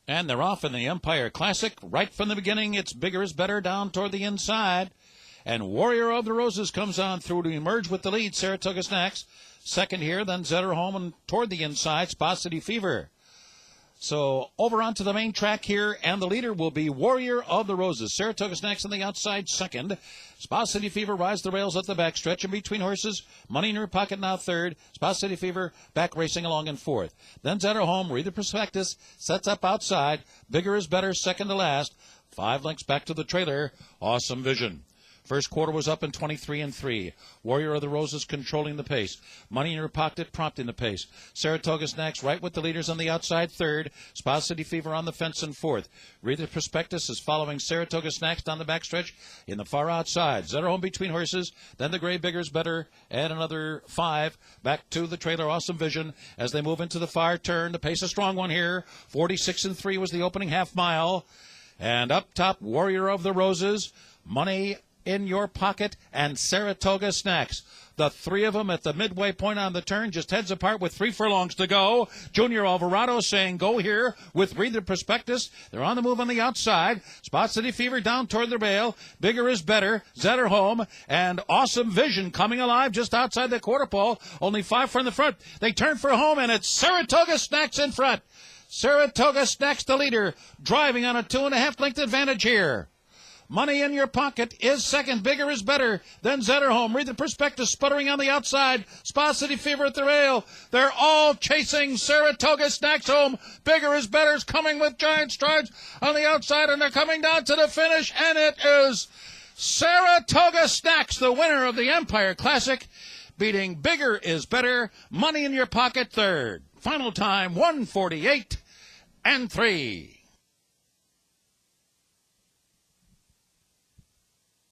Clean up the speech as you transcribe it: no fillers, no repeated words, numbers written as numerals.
And they're off in the Empire Classic. Right from the beginning, it's Bigger is Better down toward the inside. And Warrior of the Roses comes on through to emerge with the lead. Saratoga Snacks second here, then Zetterholm and toward the inside, Spa City Fever. So over onto the main track here, and the leader will be Warrior of the Roses. Saratoga Snacks on the outside second. Spa City Fever rides the rails at the back stretch in between horses. Money in Your Pocket now third. Spa City Fever back racing along in fourth. Then Zetterholm, read the prospectus, sets up outside. Bigger is Better second to last. 5 lengths back to the trailer. Awesome Vision. First quarter was up in 23-3. Warrior of the Roses controlling the pace. Money in Your Pocket prompting the pace. Saratoga Snacks right with the leaders on the outside third. Spa City Fever on the fence in fourth. Read the Prospectus is following Saratoga Snacks down the backstretch in the far outside. Zetterholm between horses. Then the Gray Bigger's Better. And another 5 back to the trailer. Awesome Vision as they move into the far turn. The pace a strong one here. 46-3 was the opening half mile. And up top, Warrior of the Roses. Money in Your Pocket and Saratoga Snacks. The three of them at the midway point on the turn, just heads apart with 3 furlongs to go. Junior Alvarado saying go here with Read the Prospectus. They're on the move on the outside. Spa City Fever down toward the rail. Bigger is Better. Zetterholm and Awesome Vision coming alive just outside the quarter pole. Only 5 from the front. They turn for home, and it's Saratoga Snacks in front. Saratoga Snacks the leader, driving on a 2.5 length advantage here. Money in Your Pocket is second. Bigger is Better. Then Zetterholm. Read the Prospectus sputtering on the outside. Spa City Fever at the rail. They're all chasing Saratoga Snacks home. Bigger is Better's coming with giant strides on the outside, and they're coming down to the finish, and it is Saratoga Snacks, the winner of the Empire Classic, beating Bigger is Better. Money in Your Pocket third. Final time, 1:48-3.